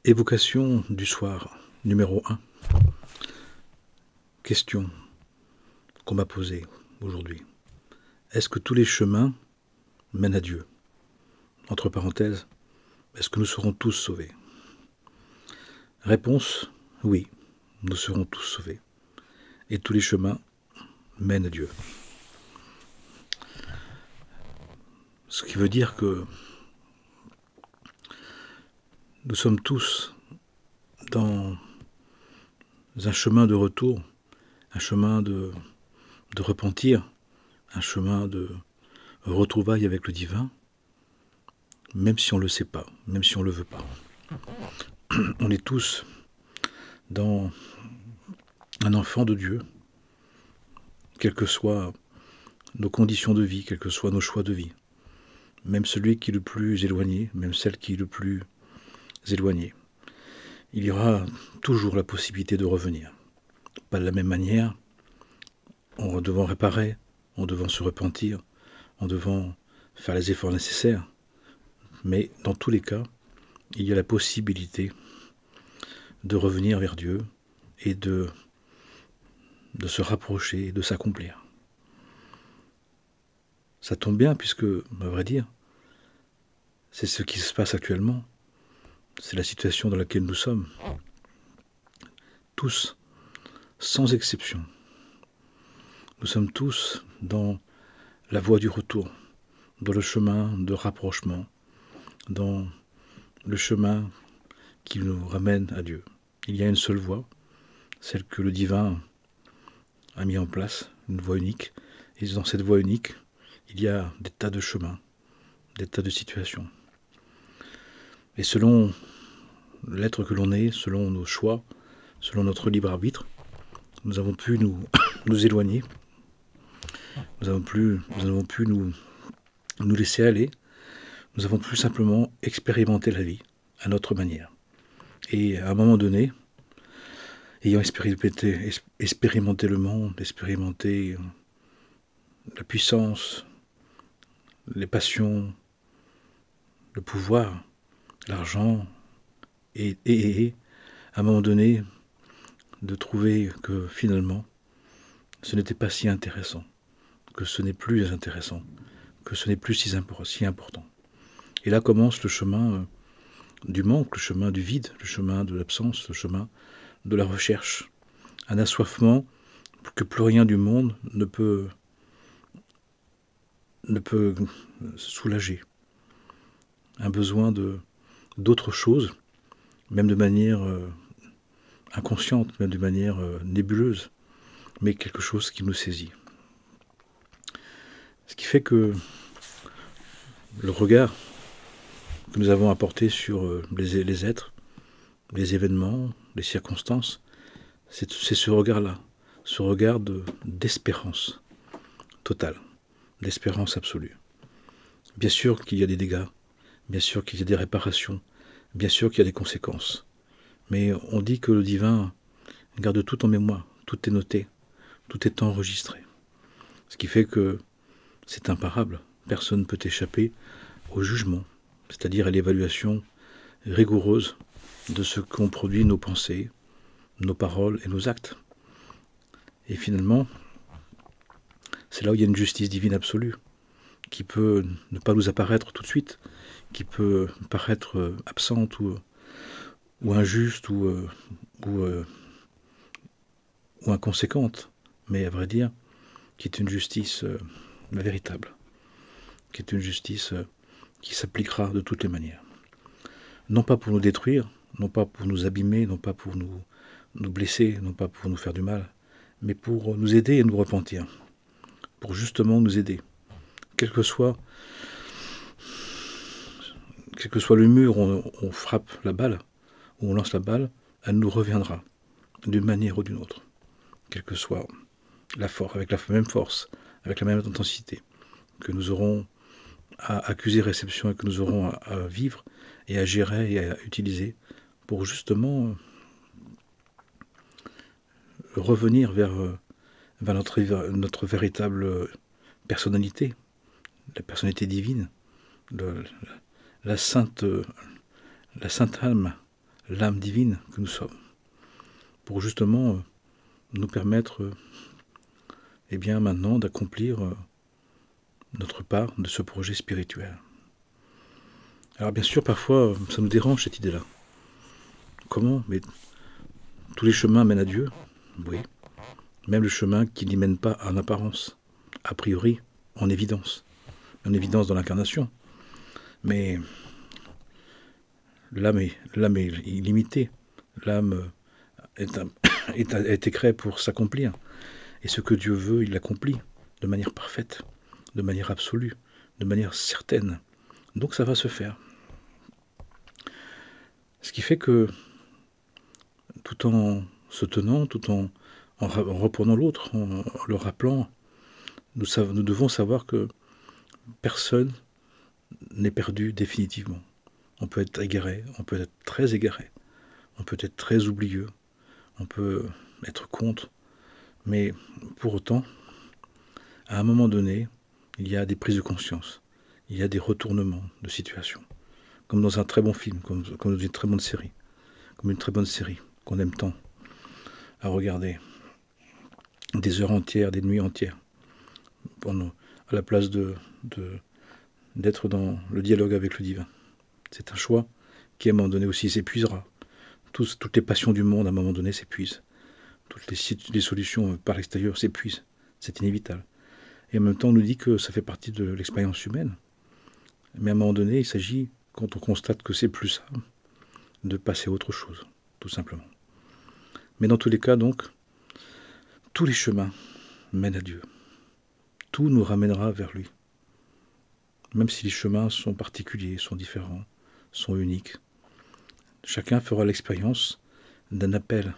Évocation du soir, numéro 1. Question qu'on m'a posée aujourd'hui. Est-ce que tous les chemins mènent à Dieu? Entre parenthèses, est-ce que nous serons tous sauvés? Réponse, oui, nous serons tous sauvés. Et tous les chemins mènent à Dieu. Ce qui veut dire que nous sommes tous dans un chemin de retour, un chemin de repentir, un chemin de retrouvailles avec le divin, même si on ne le sait pas, même si on ne le veut pas. On est tous dans un enfant de Dieu, quelles que soient nos conditions de vie, quels que soient nos choix de vie. Même celui qui est le plus éloigné, même celle qui est le plus éloigné. Il y aura toujours la possibilité de revenir. Pas de la même manière, en devant réparer, en devant se repentir, en devant faire les efforts nécessaires. Mais dans tous les cas, il y a la possibilité de revenir vers Dieu et de se rapprocher, de s'accomplir. Ça tombe bien puisque, à vrai dire, c'est ce qui se passe actuellement. C'est la situation dans laquelle nous sommes. Tous, sans exception. Nous sommes tous dans la voie du retour, dans le chemin de rapprochement, dans le chemin qui nous ramène à Dieu. Il y a une seule voie, celle que le divin a mis en place, une voie unique. Et dans cette voie unique, il y a des tas de chemins, des tas de situations. Et selon l'être que l'on est, selon nos choix, selon notre libre arbitre, nous avons pu nous éloigner, nous avons pu nous laisser aller, nous avons pu simplement expérimenter la vie à notre manière. Et à un moment donné, ayant expérimenté le monde, expérimenté la puissance, les passions, le pouvoir, l'argent, et à un moment donné, de trouver que finalement, ce n'était pas si intéressant, que ce n'est plus intéressant, que ce n'est plus si important. Et là commence le chemin du manque, le chemin du vide, le chemin de l'absence, le chemin de la recherche. Un assoiffement que plus rien du monde ne peut soulager. Un besoin d'autre chose, même de manière inconsciente, même de manière nébuleuse, mais quelque chose qui nous saisit. Ce qui fait que le regard que nous avons apporté sur les êtres, les événements, les circonstances, c'est ce regard-là, ce regard d'espérance totale, d'espérance absolue. Bien sûr qu'il y a des dégâts, bien sûr qu'il y a des réparations, bien sûr qu'il y a des conséquences. Mais on dit que le divin garde tout en mémoire, tout est noté, tout est enregistré. Ce qui fait que c'est imparable, personne ne peut échapper au jugement, c'est-à-dire à l'évaluation rigoureuse de ce qu'ont produit nos pensées, nos paroles et nos actes. Et finalement, c'est là où il y a une justice divine absolue, qui peut ne pas nous apparaître tout de suite, qui peut paraître absente ou injuste ou inconséquente, mais à vrai dire, qui est une justice véritable, qui est une justice qui s'appliquera de toutes les manières. Non pas pour nous détruire, non pas pour nous abîmer, non pas pour nous blesser, non pas pour nous faire du mal, mais pour nous aider et nous repentir, pour justement nous aider. Quel que soit le mur où on frappe la balle, où on lance la balle, elle nous reviendra d'une manière ou d'une autre, quelle que soit la force, avec la même force, avec la même intensité, que nous aurons à accuser réception et que nous aurons à vivre et à gérer et à utiliser pour justement revenir vers notre véritable personnalité, la personnalité divine, la sainte âme, l'âme divine que nous sommes, pour justement nous permettre eh bien maintenant d'accomplir notre part de ce projet spirituel. Alors bien sûr, parfois, ça nous dérange cette idée-là. Comment? Mais tous les chemins mènent à Dieu? Oui. Même le chemin qui n'y mène pas en apparence, a priori, en évidence dans l'incarnation. Mais l'âme est illimitée. L'âme a été créée pour s'accomplir. Et ce que Dieu veut, il l'accomplit de manière parfaite, de manière absolue, de manière certaine. Donc ça va se faire. Ce qui fait que, tout en se tenant, tout en reprenant l'autre, en le rappelant, nous devons savoir que personne n'est perdu définitivement. On peut être égaré, on peut être très égaré, on peut être très oublieux, on peut être contre, mais pour autant, à un moment donné, il y a des prises de conscience, il y a des retournements de situation, comme dans un très bon film, comme dans une très bonne série, qu'on aime tant à regarder, des heures entières, des nuits entières, à la place d'être dans le dialogue avec le divin. C'est un choix qui, à un moment donné aussi, s'épuisera. Toutes les passions du monde, à un moment donné, s'épuisent. Toutes les solutions par l'extérieur s'épuisent. C'est inévitable. Et en même temps, on nous dit que ça fait partie de l'expérience humaine. Mais à un moment donné, il s'agit, quand on constate que c'est plus ça, de passer à autre chose, tout simplement. Mais dans tous les cas, donc, tous les chemins mènent à Dieu. Tout nous ramènera vers lui. Même si les chemins sont particuliers, sont différents, sont uniques. Chacun fera l'expérience d'un appel,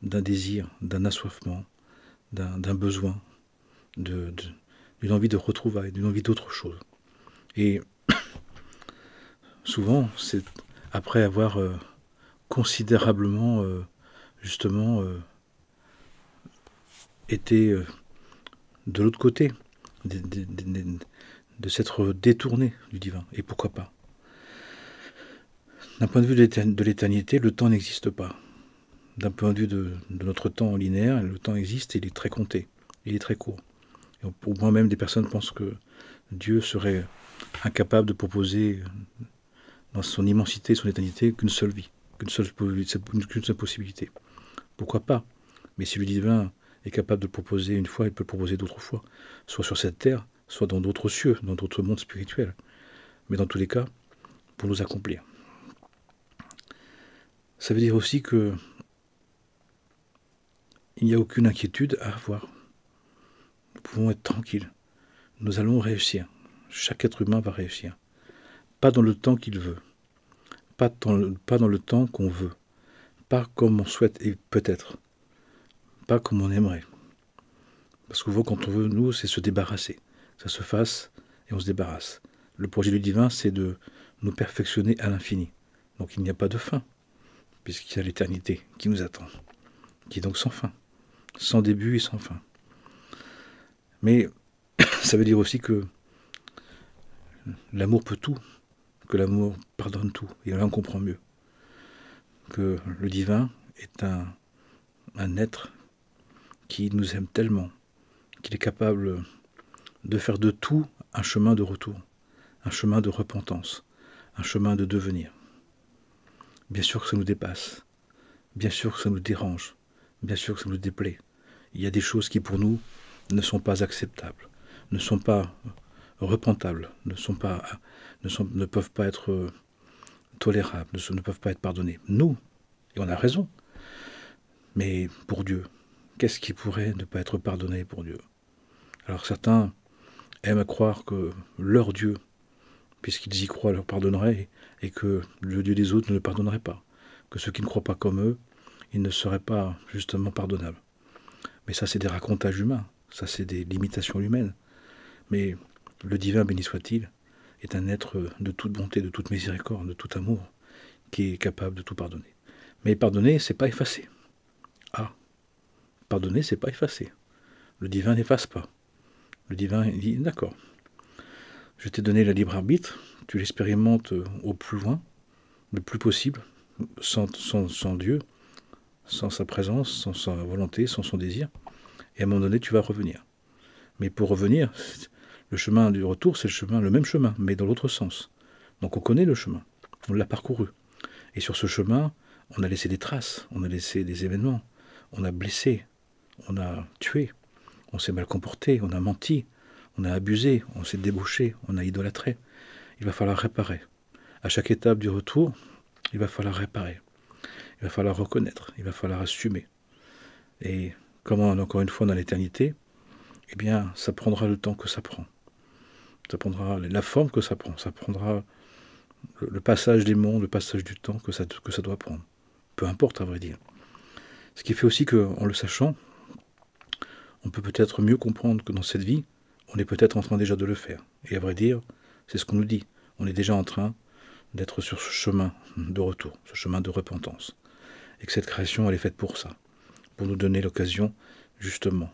d'un désir, d'un assoiffement, d'un besoin, d'une envie de retrouvailles, d'une envie d'autre chose. Et souvent, c'est après avoir considérablement, justement, été de l'autre côté, de s'être détourné du divin. Et pourquoi pas? D'un point de vue de l'éternité, le temps n'existe pas. D'un point de vue de notre temps linéaire, le temps existe et il est très compté, il est très court. Et pour moi-même, des personnes pensent que Dieu serait incapable de proposer, dans son immensité, son éternité, qu'une seule vie, qu'une seule possibilité. Pourquoi pas? Mais si le divin est capable de le proposer une fois, il peut le proposer d'autres fois, soit sur cette terre, soit dans d'autres cieux, dans d'autres mondes spirituels. Mais dans tous les cas, pour nous accomplir. Ça veut dire aussi que il n'y a aucune inquiétude à avoir. Nous pouvons être tranquilles. Nous allons réussir. Chaque être humain va réussir. Pas dans le temps qu'il veut. Pas dans le temps qu'on veut. Pas comme on souhaite et peut-être. Pas comme on aimerait. Parce que souvent, quand on veut, nous, c'est se débarrasser. Ça se fasse et on se débarrasse. Le projet du divin, c'est de nous perfectionner à l'infini. Donc il n'y a pas de fin, puisqu'il y a l'éternité qui nous attend, qui est donc sans fin, sans début et sans fin. Mais ça veut dire aussi que l'amour peut tout, que l'amour pardonne tout, et là on comprend mieux que le divin est un être qui nous aime tellement, qu'il est capable de faire de tout un chemin de retour, un chemin de repentance, un chemin de devenir. Bien sûr que ça nous dépasse, bien sûr que ça nous dérange, bien sûr que ça nous déplaît. Il y a des choses qui pour nous ne sont pas acceptables, ne sont pas repentables, ne peuvent pas être tolérables, ne peuvent pas être pardonnées. Nous, et on a raison, mais pour Dieu, qu'est-ce qui pourrait ne pas être pardonné pour Dieu? Alors certains aiment à croire que leur Dieu, puisqu'ils y croient, leur pardonnerait, et que le Dieu des autres ne le pardonnerait pas, que ceux qui ne croient pas comme eux, ils ne seraient pas justement pardonnables. Mais ça, c'est des racontages humains, ça, c'est des limitations humaines. Mais le divin, béni soit-il, est un être de toute bonté, de toute miséricorde, de tout amour, qui est capable de tout pardonner. Mais pardonner, c'est pas effacer. Ah, pardonner, c'est pas effacer. Le divin n'efface pas. Le divin dit, d'accord, je t'ai donné le libre arbitre, tu l'expérimentes au plus loin, le plus possible, sans Dieu, sans sa présence, sans sa volonté, sans son désir. Et à un moment donné, tu vas revenir. Mais pour revenir, le chemin du retour, c'est le même chemin, mais dans l'autre sens. Donc on connaît le chemin, on l'a parcouru. Et sur ce chemin, on a laissé des traces, on a laissé des événements, on a blessé, on a tué, on s'est mal comporté, on a menti, on a abusé, on s'est débauché, on a idolâtré. Il va falloir réparer. À chaque étape du retour, il va falloir réparer. Il va falloir reconnaître, il va falloir assumer. Et comme encore une fois dans l'éternité, eh bien, ça prendra le temps que ça prend. Ça prendra la forme que ça prend. Ça prendra le passage des mondes, le passage du temps que ça doit prendre. Peu importe, à vrai dire. Ce qui fait aussi qu'en le sachant, on peut peut-être mieux comprendre que dans cette vie, on est peut-être en train déjà de le faire. Et à vrai dire, c'est ce qu'on nous dit. On est déjà en train d'être sur ce chemin de retour, ce chemin de repentance. Et que cette création, elle est faite pour ça. Pour nous donner l'occasion, justement,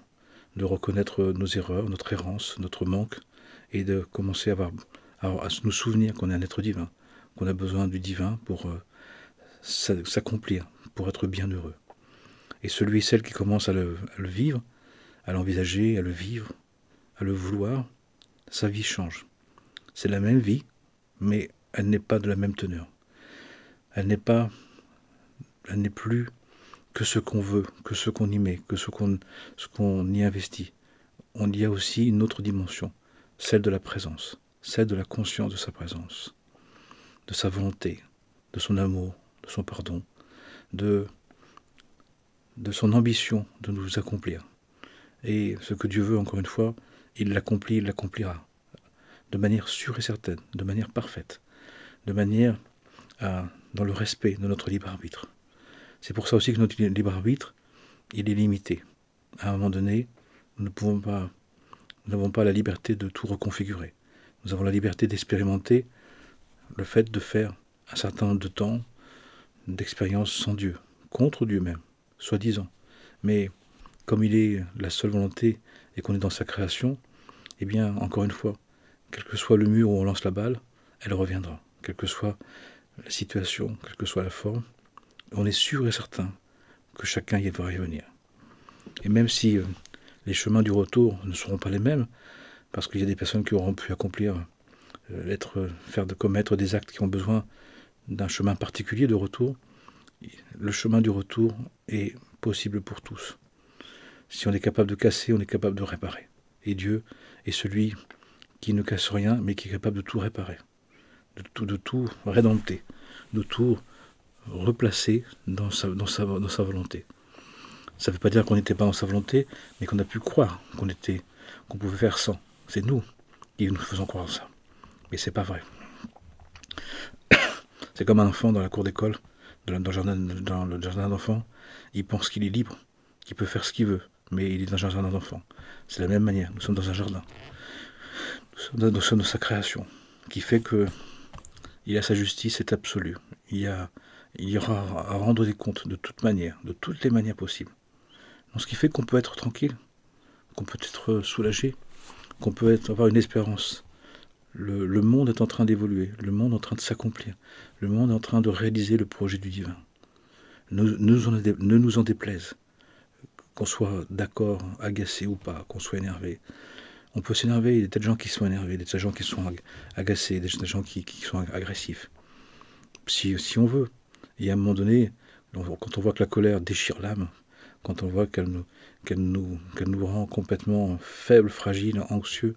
de reconnaître nos erreurs, notre errance, notre manque, et de commencer à nous souvenir qu'on est un être divin, qu'on a besoin du divin pour s'accomplir, pour être bienheureux. Et celui et celle qui commence à le vivre, à l'envisager, à le vivre, à le vouloir, sa vie change. C'est la même vie, mais elle n'est pas de la même teneur. Elle n'est plus que ce qu'on veut, que ce qu'on y met, que ce qu'on y investit. On y a aussi une autre dimension, celle de la présence, celle de la conscience de sa présence, de sa volonté, de son amour, de son pardon, de son ambition de nous accomplir. Et ce que Dieu veut, encore une fois, il l'accomplit, il l'accomplira, de manière sûre et certaine, de manière parfaite, de manière dans le respect de notre libre arbitre. C'est pour ça aussi que notre libre arbitre, il est limité. À un moment donné, nous n'avons pas la liberté de tout reconfigurer. Nous avons la liberté d'expérimenter le fait de faire un certain nombre de temps d'expérience sans Dieu, contre Dieu même, soi-disant. Mais comme il est la seule volonté et qu'on est dans sa création, eh bien, encore une fois, quel que soit le mur où on lance la balle, elle reviendra. Quelle que soit la situation, quelle que soit la forme, on est sûr et certain que chacun y va revenir. Et même si les chemins du retour ne seront pas les mêmes, parce qu'il y a des personnes qui auront pu accomplir, commettre des actes qui ont besoin d'un chemin particulier de retour, le chemin du retour est possible pour tous. Si on est capable de casser, on est capable de réparer. Et Dieu est celui qui ne casse rien, mais qui est capable de tout réparer, de tout rédempter, de tout replacer dans sa volonté. Ça ne veut pas dire qu'on n'était pas dans sa volonté, mais qu'on a pu croire qu'on pouvait faire sans. C'est nous qui nous faisons croire ça. Mais c'est pas vrai. C'est comme un enfant dans la cour d'école, dans le jardin d'enfants. Il pense qu'il est libre, qu'il peut faire ce qu'il veut, mais il est dans un jardin d'enfants. C'est de la même manière. Nous sommes dans un jardin. Nous sommes dans sa création, qui fait que il a sa justice est absolue. Il y aura à rendre des comptes de toute manière, de toutes les manières possibles. Donc, ce qui fait qu'on peut être tranquille, qu'on peut être soulagé, qu'on peut avoir une espérance. Le monde est en train d'évoluer, le monde est en train de s'accomplir, le monde est en train de réaliser le projet du divin. Ne nous en déplaise, qu'on soit d'accord, agacé ou pas, qu'on soit énervé. On peut s'énerver, il y a des tas de gens qui sont énervés, des tas de gens qui sont agacés, des tas de gens qui sont agressifs. Si on veut. Et à un moment donné, quand on voit que la colère déchire l'âme, quand on voit qu'elle nous rend complètement faibles, fragiles, anxieux,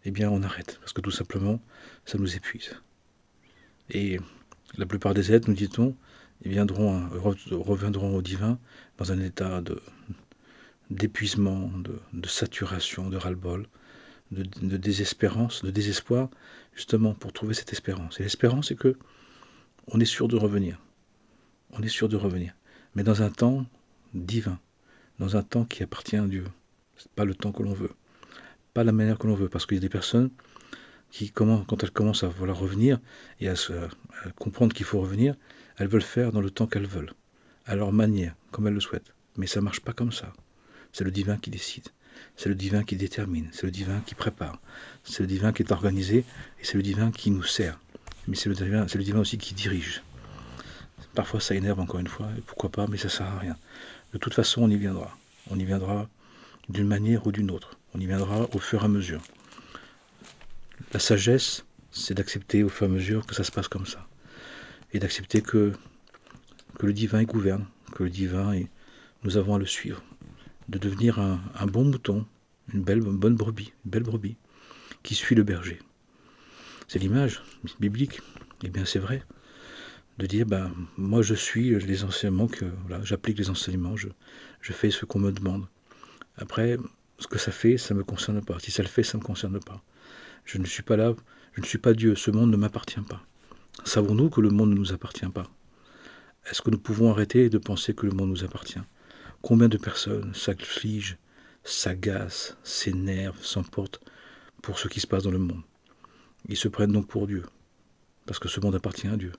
eh bien on arrête, parce que tout simplement, ça nous épuise. Et la plupart des êtres, nous dit-on, reviendront au divin dans un état d'épuisement, de saturation, de ras-le-bol, de désespérance, de désespoir, justement pour trouver cette espérance. Et l'espérance, c'est que on est sûr de revenir. On est sûr de revenir. Mais dans un temps divin, dans un temps qui appartient à Dieu. C'est pas le temps que l'on veut, pas la manière que l'on veut, parce qu'il y a des personnes qui, quand elles commencent à vouloir revenir et à comprendre qu'il faut revenir, elles veulent faire dans le temps qu'elles veulent, à leur manière, comme elles le souhaitent. Mais ça ne marche pas comme ça. C'est le divin qui décide, c'est le divin qui détermine, c'est le divin qui prépare, c'est le divin qui est organisé, et c'est le divin qui nous sert. Mais c'est le divin aussi qui dirige. Parfois ça énerve encore une fois, et pourquoi pas, mais ça sert à rien. De toute façon, on y viendra. On y viendra d'une manière ou d'une autre. On y viendra au fur et à mesure. La sagesse, c'est d'accepter au fur et à mesure que ça se passe comme ça. Et d'accepter que le divin y gouverne, que le divin, nous avons à le suivre. De devenir un bon mouton, une bonne brebis, une belle brebis, qui suit le berger. C'est l'image biblique. Eh bien, c'est vrai. De dire, moi je suis les enseignements, j'applique les enseignements, je fais ce qu'on me demande. Après, ce que ça fait, ça ne me concerne pas. Si ça le fait, ça ne me concerne pas. Je ne suis pas là, je ne suis pas Dieu, ce monde ne m'appartient pas. Savons-nous que le monde ne nous appartient pas? Est-ce que nous pouvons arrêter de penser que le monde nous appartient? Combien de personnes s'affligent, s'agacent, s'énervent, s'emportent pour ce qui se passe dans le monde? Ils se prennent donc pour Dieu, parce que ce monde appartient à Dieu.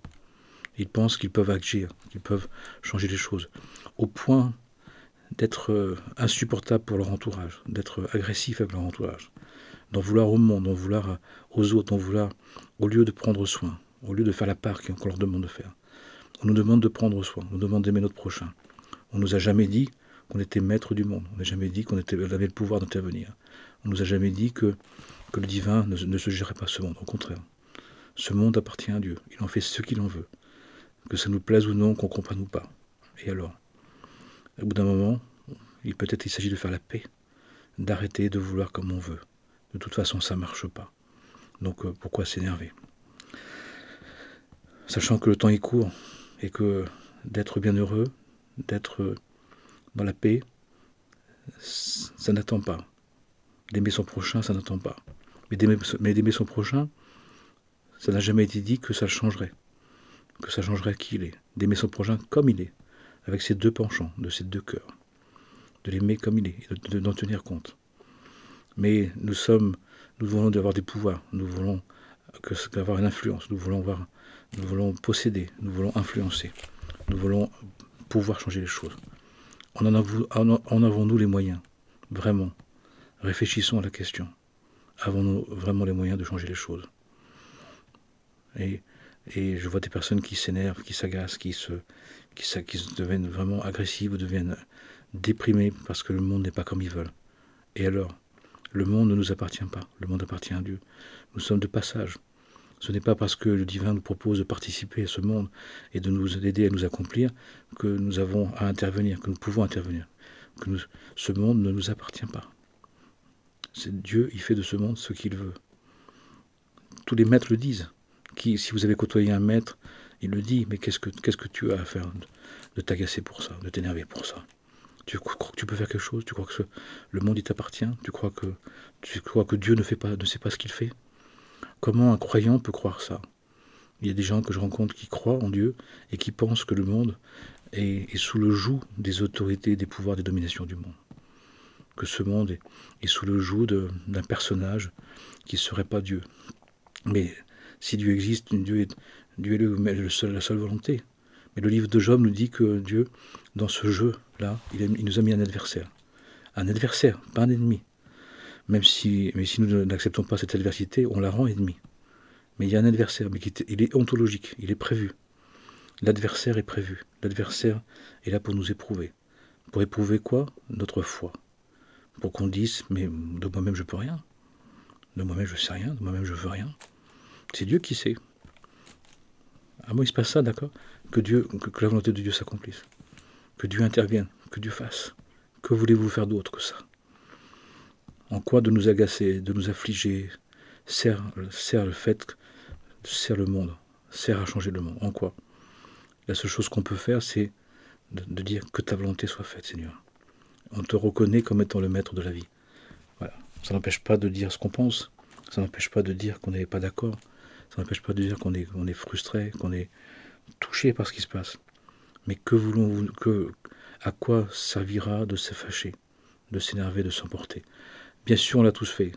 Ils pensent qu'ils peuvent agir, qu'ils peuvent changer les choses, au point d'être insupportables pour leur entourage, d'être agressifs avec leur entourage, d'en vouloir au monde, d'en vouloir aux autres, d'en vouloir, au lieu de prendre soin, au lieu de faire la part qu'on leur demande de faire. On nous demande de prendre soin, on nous demande d'aimer notre prochain. On nous a jamais dit qu'on était maître du monde, on n'a jamais dit qu'on avait le pouvoir d'intervenir. On nous a jamais dit que le divin ne se gérait pas ce monde, au contraire. Ce monde appartient à Dieu, il en fait ce qu'il en veut. Que ça nous plaise ou non, qu'on comprenne ou pas. Et alors, au bout d'un moment, peut-être il s'agit de faire la paix, d'arrêter de vouloir comme on veut. De toute façon, ça ne marche pas. Donc pourquoi s'énerver? Sachant que le temps est court et que d'être bien heureux, d'être dans la paix, ça n'attend pas. D'aimer son prochain, ça n'attend pas. Mais d'aimer son prochain, ça n'a jamais été dit que ça le changerait. Que ça changerait qui il est, d'aimer son prochain comme il est, avec ses deux penchants, de ses deux cœurs, de l'aimer comme il est, et d'en tenir compte. Mais nous voulons avoir des pouvoirs, nous voulons avoir une influence, nous voulons posséder, nous voulons influencer, nous voulons pouvoir changer les choses. En avons-nous les moyens? Vraiment. Réfléchissons à la question. Avons-nous vraiment les moyens de changer les choses? Et je vois des personnes qui s'énervent, qui s'agacent, qui deviennent vraiment agressives ou deviennent déprimées parce que le monde n'est pas comme ils veulent. Et alors, le monde ne nous appartient pas, le monde appartient à Dieu. Nous sommes de passage. Ce n'est pas parce que le divin nous propose de participer à ce monde et de nous aider à nous accomplir que nous avons à intervenir, que nous pouvons intervenir. Ce monde ne nous appartient pas. C'est Dieu, il fait de ce monde ce qu'il veut. Tous les maîtres le disent. Si vous avez côtoyé un maître, il le dit, mais qu'est-ce que tu as à faire de t'agacer pour ça, de t'énerver pour ça? Tu crois que tu peux faire quelque chose? Tu crois que le monde il t'appartient? Tu crois que Dieu ne sait pas ce qu'il fait? Comment un croyant peut croire ça? Il y a des gens que je rencontre qui croient en Dieu et qui pensent que le monde est sous le joug des autorités, des pouvoirs, des dominations du monde. Que ce monde est sous le joug d'un personnage qui ne serait pas Dieu. Mais si Dieu existe, Dieu est la seule volonté. Mais le livre de Job nous dit que Dieu, dans ce jeu-là, il nous a mis un adversaire. Un adversaire, pas un ennemi. Mais si nous n'acceptons pas cette adversité, on la rend ennemie. Mais il y a un adversaire, mais il est ontologique, il est prévu. L'adversaire est prévu. L'adversaire est là pour nous éprouver. Pour éprouver quoi? Notre foi. Pour qu'on dise, mais de moi-même je peux rien. De moi-même je sais rien, de moi-même je veux rien. C'est Dieu qui sait. À moi il se passe ça, d'accord? Que la volonté de Dieu s'accomplisse. Que Dieu intervienne, que Dieu fasse. Que voulez-vous faire d'autre que ça? En quoi de nous agacer, de nous affliger, sert le monde, sert à changer le monde? En quoi? La seule chose qu'on peut faire, c'est de dire que ta volonté soit faite, Seigneur. On te reconnaît comme étant le maître de la vie. Voilà. Ça n'empêche pas de dire ce qu'on pense, ça n'empêche pas de dire qu'on n'est pas d'accord, ça n'empêche pas de dire qu'on est frustré, qu'on est touché par ce qui se passe. Mais à quoi servira de se fâcher, de s'énerver, de s'emporter? Bien sûr, on l'a tous fait.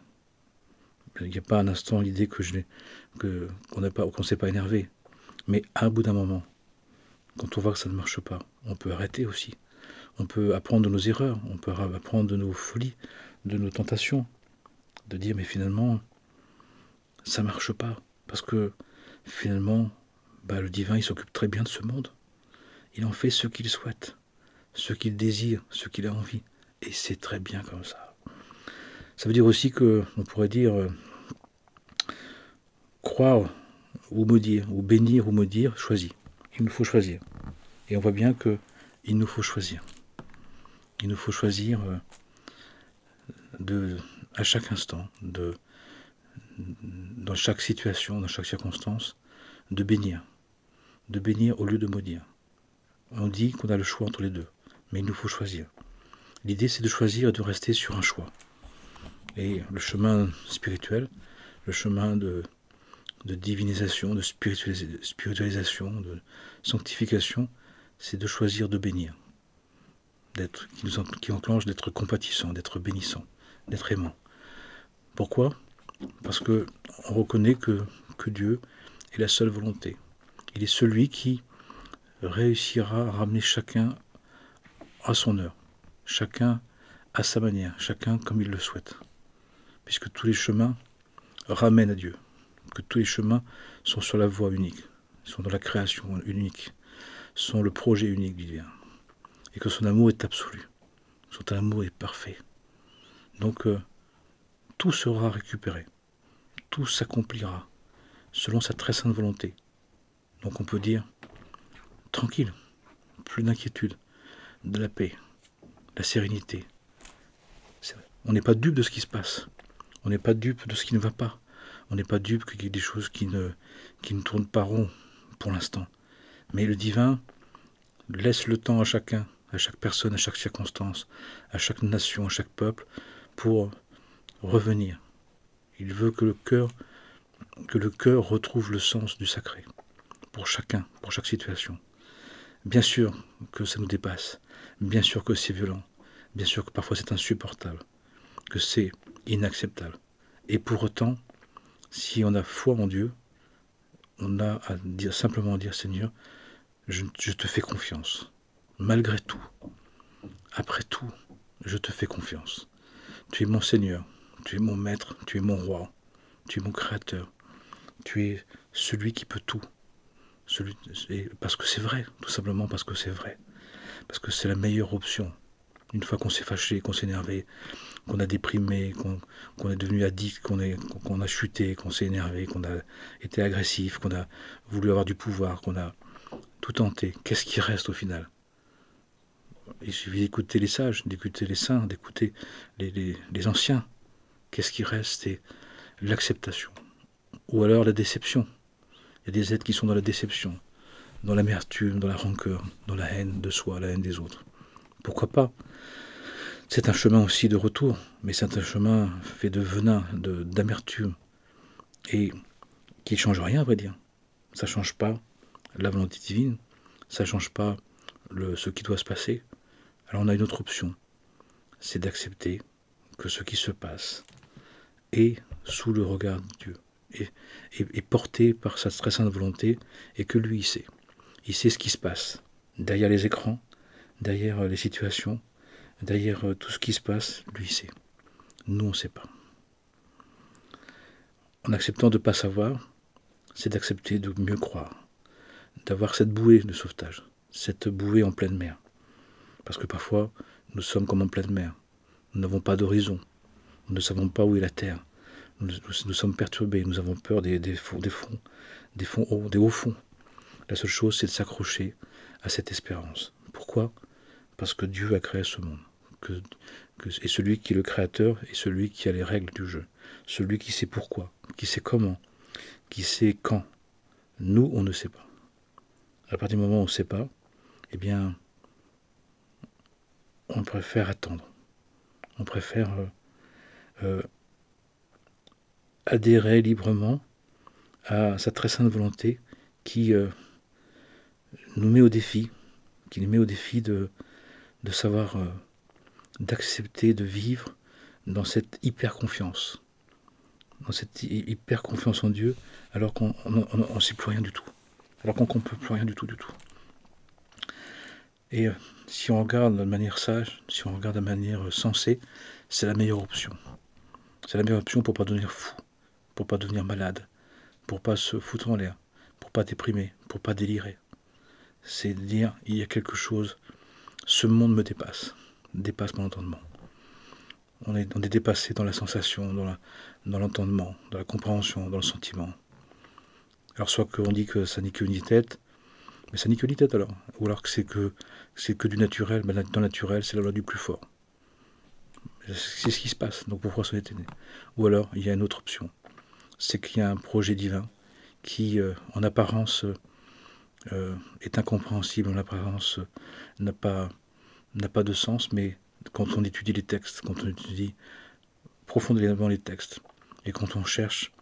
Il n'y a pas un instant l'idée qu'on ne s'est pas énervé. Mais à un bout d'un moment, quand on voit que ça ne marche pas, on peut arrêter aussi. On peut apprendre de nos erreurs, on peut apprendre de nos folies, de nos tentations. De dire, mais finalement, ça ne marche pas. Parce que finalement, le divin, il s'occupe très bien de ce monde. Il en fait ce qu'il souhaite, ce qu'il désire, ce qu'il a envie. Et c'est très bien comme ça. Ça veut dire aussi que, on pourrait dire, croire ou maudire, ou bénir ou maudire, choisis. Il nous faut choisir. Et on voit bien que il nous faut choisir. Il nous faut choisir à chaque instant, dans chaque situation, dans chaque circonstance, de bénir au lieu de maudire. On dit qu'on a le choix entre les deux, mais il nous faut choisir. L'idée, c'est de choisir et de rester sur un choix. Et le chemin spirituel, le chemin de divinisation, de spiritualisation, de sanctification, c'est de choisir de bénir, qui enclenche d'être compatissant, d'être bénissant, d'être aimant. Pourquoi? Parce qu'on reconnaît que Dieu est la seule volonté. Il est celui qui réussira à ramener chacun à son heure, chacun à sa manière, chacun comme il le souhaite. Puisque tous les chemins ramènent à Dieu, que tous les chemins sont sur la voie unique, sont dans la création unique, sont le projet unique du divin. Et que son amour est absolu, son amour est parfait. Donc tout sera récupéré, tout s'accomplira selon sa très sainte volonté. Donc on peut dire, tranquille, plus d'inquiétude, de la paix, la sérénité. On n'est pas dupe de ce qui se passe, on n'est pas dupe de ce qui ne va pas, on n'est pas dupe qu'il y ait des choses qui ne tournent pas rond pour l'instant. Mais le divin laisse le temps à chacun, à chaque personne, à chaque circonstance, à chaque nation, à chaque peuple, pour revenir. Il veut que le cœur retrouve le sens du sacré, pour chacun, pour chaque situation. Bien sûr que ça nous dépasse, bien sûr que c'est violent, bien sûr que parfois c'est insupportable, que c'est inacceptable. Et pour autant, si on a foi en Dieu, on a à dire, simplement dire, Seigneur, je te fais confiance. Malgré tout, après tout, je te fais confiance. Tu es mon Seigneur, tu es mon Maître, tu es mon Roi, tu es mon Créateur, tu es celui qui peut tout. Parce que c'est vrai, tout simplement parce que c'est vrai. Parce que c'est la meilleure option. Une fois qu'on s'est fâché, qu'on s'est énervé, qu'on a déprimé, qu'on est devenu addict, qu'on a chuté, qu'on s'est énervé, qu'on a été agressif, qu'on a voulu avoir du pouvoir, qu'on a tout tenté, qu'est-ce qui reste au final? Il suffit d'écouter les sages, d'écouter les saints, d'écouter les anciens. Qu'est-ce qui reste? C'est l'acceptation. Ou alors la déception. Il y a des êtres qui sont dans la déception, dans l'amertume, dans la rancœur, dans la haine de soi, la haine des autres. Pourquoi pas? C'est un chemin aussi de retour, mais c'est un chemin fait de venin, d'amertume, et qui ne change rien, à vrai dire. Ça ne change pas la volonté divine, ça ne change pas ce qui doit se passer. Alors on a une autre option, c'est d'accepter que ce qui se passe est sous le regard de Dieu, est porté par sa très sainte volonté, et que lui, il sait. Il sait ce qui se passe derrière les écrans, derrière les situations, derrière tout ce qui se passe, lui, il sait. Nous, on ne sait pas. En acceptant de ne pas savoir, c'est d'accepter de mieux croire, d'avoir cette bouée de sauvetage, cette bouée en pleine mer. Parce que parfois, nous sommes comme en pleine mer. Nous n'avons pas d'horizon. Nous ne savons pas où est la terre. Nous sommes perturbés. Nous avons peur des hauts fonds. La seule chose, c'est de s'accrocher à cette espérance. Pourquoi? Parce que Dieu a créé ce monde. Et celui qui est le créateur est celui qui a les règles du jeu. Celui qui sait pourquoi, qui sait comment, qui sait quand. Nous, on ne sait pas. À partir du moment où on ne sait pas, eh bien, on préfère attendre. On préfère adhérer librement à sa très sainte volonté qui nous met au défi, de savoir, d'accepter de vivre dans cette hyper confiance en Dieu, alors qu'on ne sait plus rien du tout, alors qu'on ne peut plus rien du tout. Et si on regarde de manière sage, si on regarde de manière sensée, c'est la meilleure option. C'est la meilleure option pour ne pas devenir fou, pour ne pas devenir malade, pour ne pas se foutre en l'air, pour ne pas déprimer, pour ne pas délirer. c'est de dire, il y a quelque chose, ce monde me dépasse mon entendement. On est dépassé dans la sensation, dans l'entendement, dans la compréhension, dans le sentiment. Alors soit qu'on dit que ça n'est que ni tête, mais ça n'est que ni tête alors. Ou alors que c'est que du naturel, mais dans le naturel, c'est la loi du plus fort. C'est ce qui se passe, donc pourquoi ça a été né? Ou alors, il y a une autre option. C'est qu'il y a un projet divin qui, en apparence, est incompréhensible, en apparence, n'a pas de sens, mais quand on étudie les textes, quand on étudie profondément les textes, et quand on cherche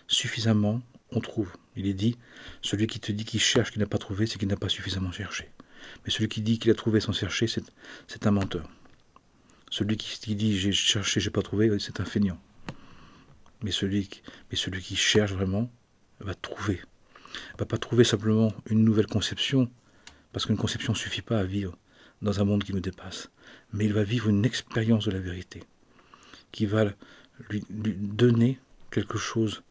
suffisamment, on trouve. Il est dit, celui qui te dit qu'il cherche, qu'il n'a pas trouvé, c'est qu'il n'a pas suffisamment cherché. Mais celui qui dit qu'il a trouvé sans chercher, c'est un menteur. Celui qui dit j'ai cherché, j'ai pas trouvé, c'est un feignant. Mais celui qui cherche vraiment va trouver. Va pas trouver simplement une nouvelle conception, parce qu'une conception ne suffit pas à vivre dans un monde qui nous dépasse. Mais il va vivre une expérience de la vérité, qui va lui donner quelque chose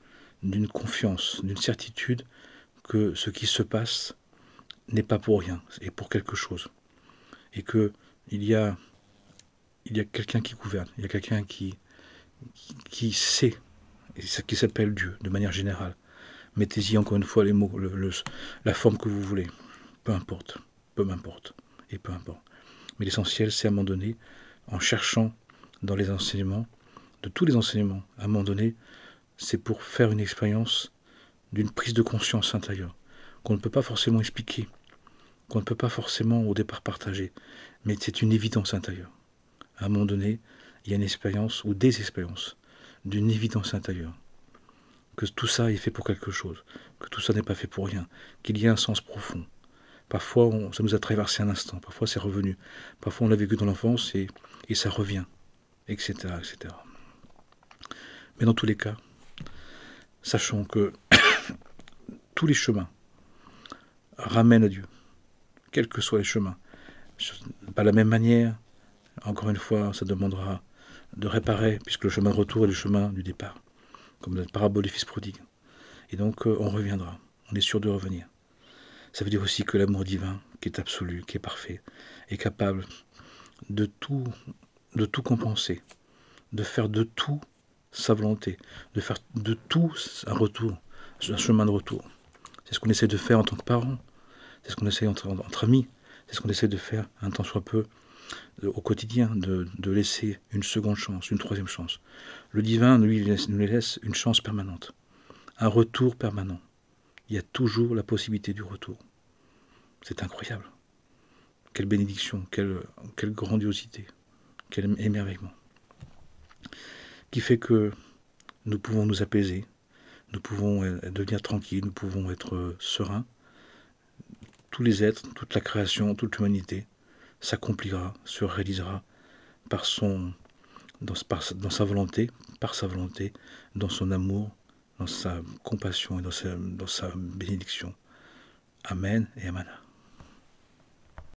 d'une confiance, d'une certitude que ce qui se passe n'est pas pour rien, et pour quelque chose. Et qu'il y a quelqu'un qui gouverne, il y a quelqu'un qui sait, et qui s'appelle Dieu, de manière générale. Mettez-y encore une fois les mots, la forme que vous voulez. Peu importe, peu m'importe, et peu importe. Mais l'essentiel, c'est à un moment donné, en cherchant dans les enseignements, de tous les enseignements, à un moment donné, c'est pour faire une expérience d'une prise de conscience intérieure, qu'on ne peut pas forcément expliquer, qu'on ne peut pas forcément au départ partager, mais c'est une évidence intérieure. À un moment donné, il y a une expérience, ou des expériences, d'une évidence intérieure. Que tout ça est fait pour quelque chose, que tout ça n'est pas fait pour rien, qu'il y a un sens profond. Parfois, ça nous a traversé un instant, parfois c'est revenu, parfois on l'a vécu dans l'enfance et ça revient, etc., etc. Mais dans tous les cas, sachons que tous les chemins ramènent à Dieu, quels que soient les chemins. Pas de la même manière, encore une fois, ça demandera de réparer, puisque le chemin de retour est le chemin du départ, comme la parabole du fils prodigue. Et donc, on reviendra, on est sûr de revenir. Ça veut dire aussi que l'amour divin, qui est absolu, qui est parfait, est capable de tout compenser, de faire de tout sa volonté, de faire de tout un retour, un chemin de retour. C'est ce qu'on essaie de faire en tant que parents, c'est ce qu'on essaie entre amis, c'est ce qu'on essaie de faire un tant soit peu au quotidien, de laisser une seconde chance, une troisième chance. Le divin, lui, nous laisse une chance permanente, un retour permanent. Il y a toujours la possibilité du retour. C'est incroyable. Quelle bénédiction, quelle grandiosité, quel émerveillement. Qui fait que nous pouvons nous apaiser, nous pouvons devenir tranquilles, nous pouvons être sereins. Tous les êtres, toute la création, toute l'humanité s'accomplira, se réalisera dans sa volonté, par sa volonté, dans son amour, dans sa compassion et dans sa bénédiction. Amen et Amen.